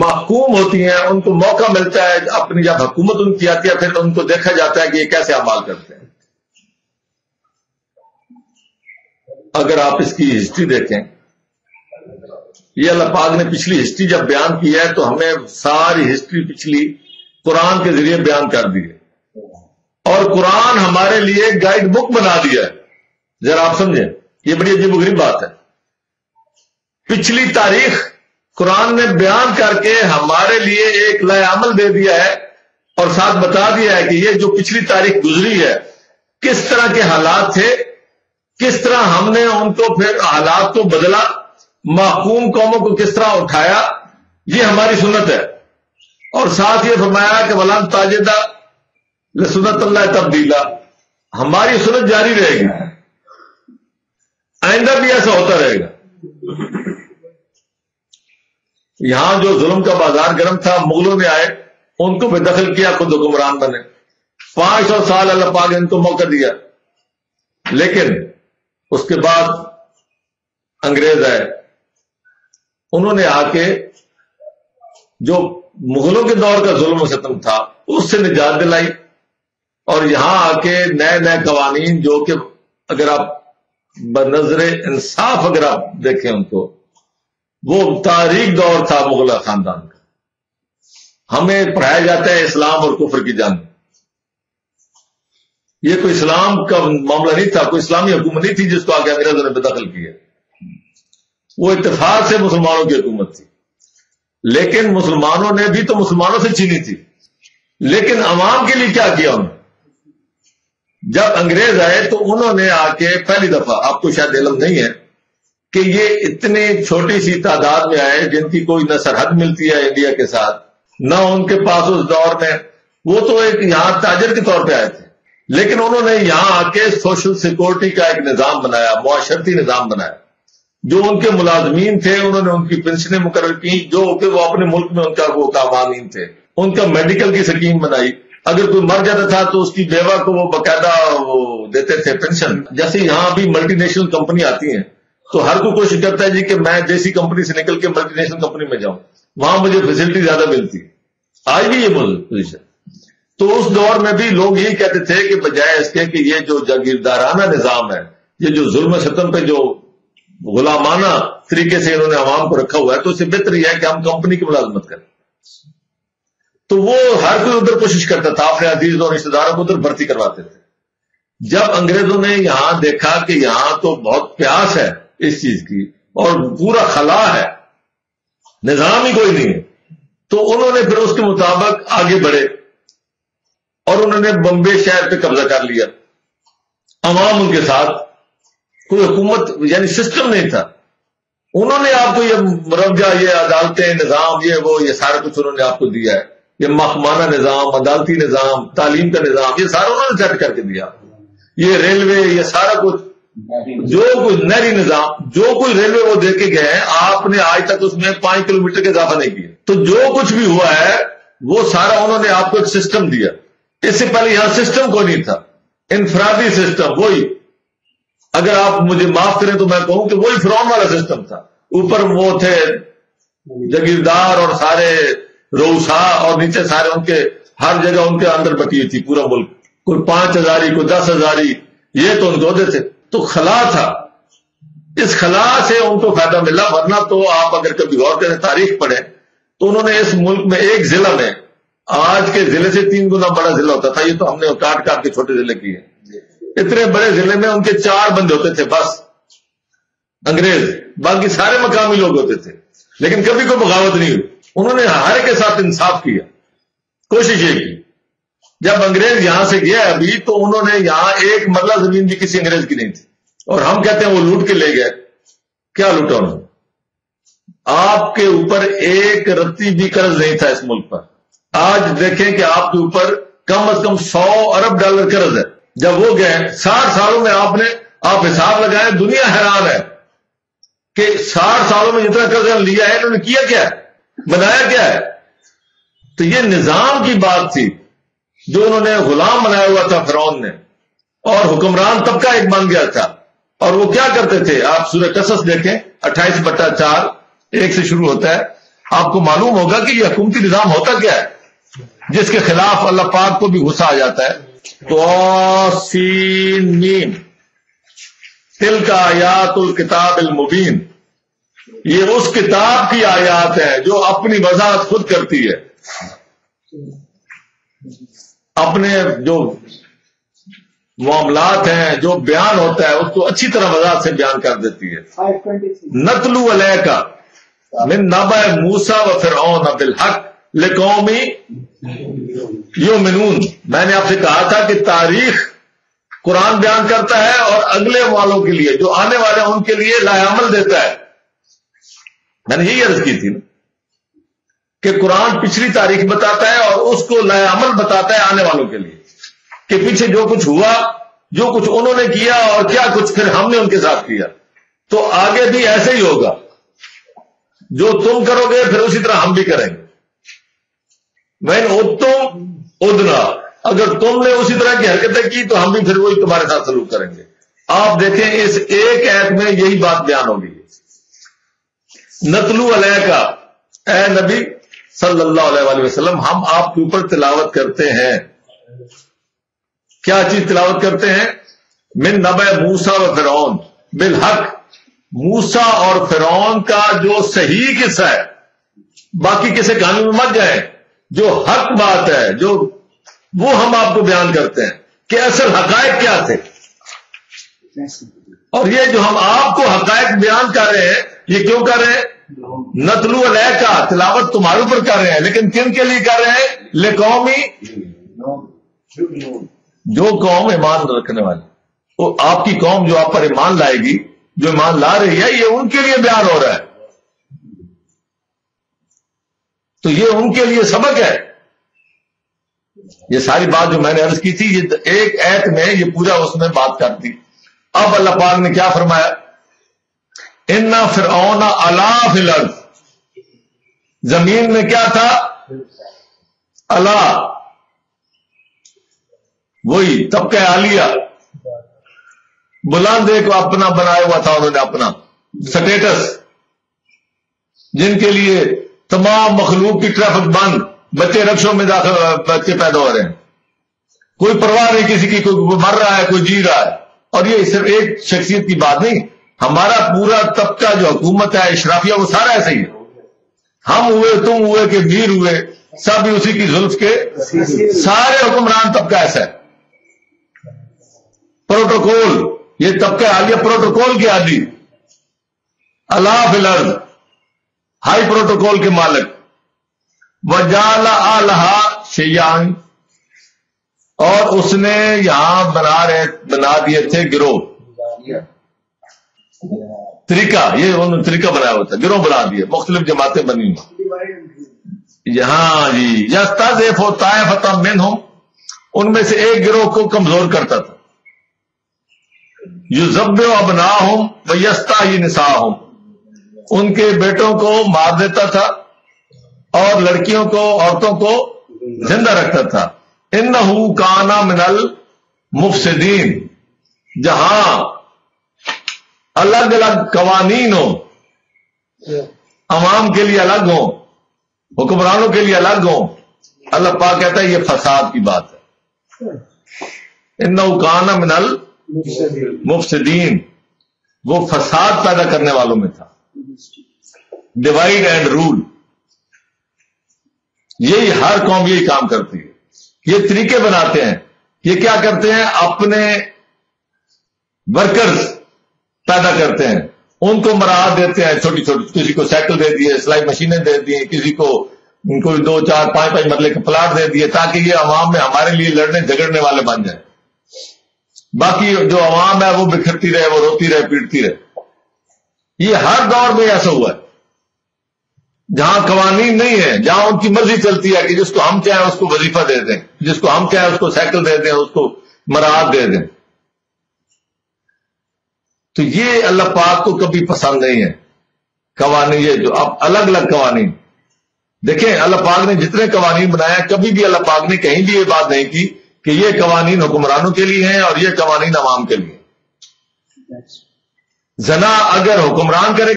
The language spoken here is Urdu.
محکوم ہوتی ہیں ان کو موقع ملتا ہے اپنی جب حکومت ان کی آتی ہے پھر ان کو دیکھا جاتا ہے کہ یہ کیسے اعمال کرتے ہیں. اگر آپ اس کی ہسٹری دیکھیں, یہ اللہ پاک نے پچھلی ہسٹری جب بیان کی ہے تو ہمیں ساری ہسٹری پچھلی قرآن کے ذریعے بیان کر دی ہے, اور قرآن ہمارے لیے گائیڈ بک بنا دیا ہے. ذرا آپ سمجھیں, یہ بڑی عجیب و غریب بات ہے. پچھلی تاریخ قرآن نے بیان کر کے ہمارے لیے ایک لائے عمل دے دیا ہے, اور ساتھ بتا دیا ہے کہ یہ جو پچھلی تاریخ گزری ہے کس طرح کے حالات تھے, کس طرح ہم نے ان کو پھر حالات کو بدلا, محکوم قوموں کو کس طرح اٹھایا. یہ ہماری سنت ہے. اور ساتھ یہ فرمایا کہ ولن تجد لسنت اللہ تبدیلا, ہماری سنت جاری رہے گی, آئندہ بھی ایسا ہوتا رہے گا. یہاں جو ظلم کا بازار گرم تھا, مغلوں نے آئے, ان کو بھی دخل کیا, خود حکمران بنے. 500 سال اللہ پاک نے ان کو موقع دیا, لیکن اس کے بعد انگریز آئے, انہوں نے آ کے جو مغلوں کے دور کا ظلم و ستم تھا اس سے نجات دلائی, اور یہاں آ کے نئے نئے قوانین جو کہ اگر آپ بنظر انصاف اگر آپ دیکھیں ان کو, وہ تاریخ دور تھا مغل خاندان کا. ہمیں پڑھایا جاتا ہے اسلام اور کفر کی جانب. یہ کوئی اسلام کا معاملہ نہیں تھا, کوئی اسلامی حکومت نہیں تھی جس کو آگے انگریزوں نے بے دخل کیا. وہ اتفاق سے مسلمانوں کی حکومت تھی, لیکن مسلمانوں نے بھی تو مسلمانوں سے چھینی تھی. لیکن عوام کے لیے کیا کیا انہوں نے؟ جب انگریز آئے تو انہوں نے آ کے پہلی دفعہ, آپ کو شاید علم نہیں ہے کہ یہ اتنی چھوٹی سی تعداد میں آئے جن کی کوئی نہ سرحد ملتی ہے انڈیا کے ساتھ, نہ ان کے پاس اس دور میں, وہ تو ایک یہاں تاجر کے طور پہ آئے تھے, لیکن انہوں نے یہاں آ کے سوشل سیکورٹی کا ایک نظام بنایا, معاشرتی نظام بنایا. جو ان کے ملازمین تھے انہوں نے ان کی پنشنیں مقرر کی, جو کہ وہ اپنے ملک میں ان کا وہ قوانین تھے. ان کا میڈیکل کی سکیم بنائی, اگر کوئی مر جاتا تھا تو اس کی بیوہ کو وہ باقاعدہ وہ دیتے تھے پینشن. جیسے یہاں بھی ملٹی نیشنل کمپنی آتی ہیں تو ہر کوئی کوشش کرتا ہے جی کہ میں دیسی کمپنی سے نکل کے ملٹی نیشنل کمپنی میں جاؤں, وہاں مجھے فیسلٹی زیادہ ملتی. آج بھی یہ پوزیشن. تو اس دور میں بھی لوگ یہی کہتے تھے کہ بجائے اس کے کہ یہ جو جاگیردارانہ نظام ہے, یہ جو ظلم و ستم پہ جو غلامانہ طریقے سے انہوں نے عوام کو رکھا ہوا ہے, تو اس سے بہتر یہ ہے کہ ہم کمپنی کی ملازمت کریں. تو وہ ہر کوئی ادھر کوشش کرتا تھا, اپنے عزیز اور رشتے داروں کو ادھر بھرتی کرواتے تھے. جب انگریزوں نے یہاں دیکھا کہ یہاں تو بہت پیاس ہے اس چیز کی اور پورا خلا ہے, نظام ہی کوئی نہیں ہے, تو انہوں نے پھر اس کے مطابق آگے بڑھے اور انہوں نے بمبے شہر پہ قبضہ کر لیا. عوام ان کے ساتھ, کوئی حکومت یعنی سسٹم نہیں تھا. انہوں نے آپ کو یہ مرجع, یہ عدالتیں, نظام, یہ وہ, یہ سارا کچھ انہوں نے آپ کو دیا ہے. یہ محکمانہ نظام, عدالتی نظام, تعلیم کا نظام, یہ سارا انہوں نے سیٹ کر کے دیا. یہ ریلوے, یہ سارا کچھ, جو کوئی نہری نظام, جو کوئی ریلوے وہ دے کے گئے ہیں, آپ نے آج تک اس میں 5 کلومیٹر کے اضافہ نہیں کیا. تو جو کچھ بھی ہوا ہے وہ سارا انہوں نے آپ کو ایک سسٹم دیا. اس سے پہلے یہاں سسٹم کوئی نہیں تھا, انفرادی سسٹم. وہی, اگر آپ مجھے معاف کریں تو میں کہوں کہ وہی فرعون والا سسٹم تھا. اوپر وہ تھے جگیردار اور سارے روسا, اور نیچے سارے ان کے ہر جگہ ان کے اندر بٹی ہوئی تھی پورا ملک. کوئی 5,000, کوئی 10,000, یہ تو ان کے عہدے تھے. تو خلا تھا, اس خلا سے ان کو فائدہ ملا. ورنہ تو آپ اگر کبھی غور کریں, تاریخ پڑھیں, تو انہوں نے اس ملک میں ایک ضلع میں, آج کے ضلع سے 3 گنا بڑا ضلع ہوتا تھا. یہ تو ہم نے کاٹ کاٹ کے چھوٹے ضلع کیے. اتنے بڑے ضلع میں ان کے 4 بندے ہوتے تھے بس, انگریز, باقی سارے مقامی لوگ ہوتے تھے. لیکن کبھی کوئی بغاوت نہیں ہوئی. انہوں نے ہر کے ساتھ انصاف کیا, کوشش یہ کی. جب انگریز یہاں سے گیا ابھی, تو انہوں نے یہاں ایک مرلہ زمین بھی کسی انگریز کی نہیں تھی, اور ہم کہتے ہیں وہ لوٹ کے لے گئے. کیا لوٹا انہوں نے؟ آپ کے اوپر ایک رتی بھی قرض نہیں تھا اس ملک پر. آج دیکھیں کہ آپ کے اوپر کم از کم $100 ارب قرض ہے. جب وہ گئے 60 سالوں میں آپ حساب لگائیں, دنیا حیران ہے کہ 60 سالوں میں جتنا قرض لیا ہے, انہوں نے کیا کیا ہے, بنایا کیا ہے. تو یہ نظام کی بات تھی جو انہوں نے غلام بنایا ہوا تھا فرعون نے, اور حکمران طبقہ ایک بن گیا تھا. اور وہ کیا کرتے تھے, آپ سورہ قصص دیکھیں 28/4 1 سے شروع ہوتا ہے. آپ کو معلوم ہوگا کہ یہ حکومتی نظام ہوتا کیا ہے جس کے خلاف اللہ پاک کو بھی غصہ آ جاتا ہے. تو سین میم تلک آیات الکتاب المبین، یہ اس کتاب کی آیات ہیں جو اپنی وضاحت خود کرتی ہے، اپنے جو معاملات ہیں جو بیان ہوتا ہے اس کو اچھی طرح وضاحت سے بیان کر دیتی ہے. نتلو علیک من نبأ موسیٰ و فرعون بالحق لقوم یؤمنون. میں نے آپ سے کہا تھا کہ تاریخ قرآن بیان کرتا ہے اور اگلے والوں کے لیے جو آنے والے ہیں ان کے لیے لائحہ عمل دیتا ہے. میں نے یہی عرض کی تھی نا کہ قرآن پچھلی تاریخ بتاتا ہے اور اس کو لائحہ عمل بتاتا ہے آنے والوں کے لیے کہ پیچھے جو کچھ ہوا، جو کچھ انہوں نے کیا اور کیا کچھ پھر ہم نے ان کے ساتھ کیا، تو آگے بھی ایسے ہی ہوگا. جو تم کرو گے پھر اسی طرح ہم بھی کریں گے. وَإِنْ عُدْتُمْ عُدْنَا، اگر تم نے اسی طرح کی حرکتیں کی تو ہم بھی پھر وہی تمہارے ساتھ سلوک کریں گے. آپ دیکھیں اس ایک آیت میں یہی بات بیان ہوگی. نتلو علیک، اے نبی صلی اللہ علیہ وآلہ وسلم، ہم آپ کے اوپر تلاوت کرتے ہیں. کیا چیز تلاوت کرتے ہیں؟ من نبأ موسیٰ و فرعون بالحق، موسیٰ اور فرعون کا جو صحیح قصہ ہے، باقی کسی کہانی میں مت جائیں، جو حق بات ہے جو وہ ہم آپ کو بیان کرتے ہیں کہ اصل حقائق کیا تھے. اور یہ جو ہم آپ کو حقائق بیان کر رہے ہیں یہ کیوں کر رہے ہیں؟ نتلو علیک، تلاوت تمہارے اوپر کر رہے ہیں، لیکن کن کے لیے کر رہے ہیں؟ لقومی، جو قوم ایمان رکھنے والی، وہ آپ کی قوم جو آپ پر ایمان لائے گی، جو ایمان لا رہی ہے، یہ ان کے لیے بیان ہو رہا ہے. تو یہ ان کے لیے سبق ہے. یہ ساری بات جو میں نے عرض کی تھی یہ ایک آیت میں یہ پورا اس میں بات کرتی. اب اللہ پاک نے کیا فرمایا؟ اِنَّ فِرْعَوْنَ عَلَا فِي الْأَرْضِ، زمین میں کیا تھا؟ علا، وہی طبقہ عالیہ، بلند ایک اپنا بنایا ہوا تھا انہوں نے، اپنا سٹیٹس، جن کے لیے تمام مخلوق کی ٹریفک بند، بچے رکشوں میں داخل، بچے پیدا ہو رہے ہیں، کوئی پرواہ نہیں کسی کی، کوئی مر رہا ہے کوئی جی رہا ہے. اور یہ صرف ایک شخصیت کی بات نہیں، ہمارا پورا طبقہ جو حکومت ہے اشرافیہ وہ سارا ایسا ہی ہے. ہم ہوئے، تم ہوئے کہ میر ہوئے، سب اسی کی زلف کے، سارے حکمران طبقہ ایسا ہے. پروٹوکول، یہ طبقہ عالیہ پروٹوکول کے عادی، علا فی الارض، ہائی پروٹوکول کے مالک. وجعل اہلھا شیعاً، اور اس نے یہاں بنا دیے تھے گروہ، طریقہ، یہ انہوں نے طریقہ بنایا ہوتا ہے، گروہ بنا دیے، مختلف جماعتیں بنی ہیں. یہاں جی یستضعف طائفۃ منہم، ان میں سے ایک گروہ کو کمزور کرتا تھا. یذبح ابناءہم ویستحیی نساءہم، ان کے بیٹوں کو مار دیتا تھا اور لڑکیوں کو، عورتوں کو زندہ رکھتا تھا. انہ کان من المفسدین، جہاں الگ الگ قوانین ہوں، عوام کے لیے الگ ہوں، حکمرانوں کے لیے الگ ہوں، اللہ پاک کہتا ہے یہ فساد کی بات ہے. انہ کان من المفسدین، وہ فساد پیدا کرنے والوں میں تھا. ڈیوائڈ اینڈ رول، یہی ہر قوم یہی کام کرتی ہے. یہ طریقے بناتے ہیں، یہ کیا کرتے ہیں؟ اپنے ورکرز پیدا کرتے ہیں، ان کو مراحت دیتے ہیں چھوٹی چھوٹی، کسی کو سائیکل دے دیے، سلائی مشینیں دے دی، کسی کو 2 4 5 مرلے کے پلاٹ دے دیے تاکہ یہ عوام میں ہمارے لیے لڑنے جھگڑنے والے بن جائیں. باقی جو عوام ہے وہ بکھرتی رہے، وہ روتی رہے، پیٹتی رہے. یہ ہر دور میں ایسا ہوا ہے. جہاں قوانین نہیں ہے، جہاں ان کی مرضی چلتی ہے کہ جس کو ہم چاہیں اس کو وظیفہ دے دیں، جس کو ہم چاہیں اس کو سائیکل دے دیں، اس کو مراحت دے دیں. تو یہ اللہ پاک کو کبھی پسند نہیں ہے. قوانین یہ جو اب الگ الگ قوانین دیکھیں، اللہ پاک نے جتنے قوانین بنایا کبھی بھی اللہ پاک نے کہیں بھی یہ بات نہیں کی کہ یہ قوانین حکمرانوں کے لیے ہیں اور یہ قوانین عوام کے لیے. زنا اگر حکمران کرے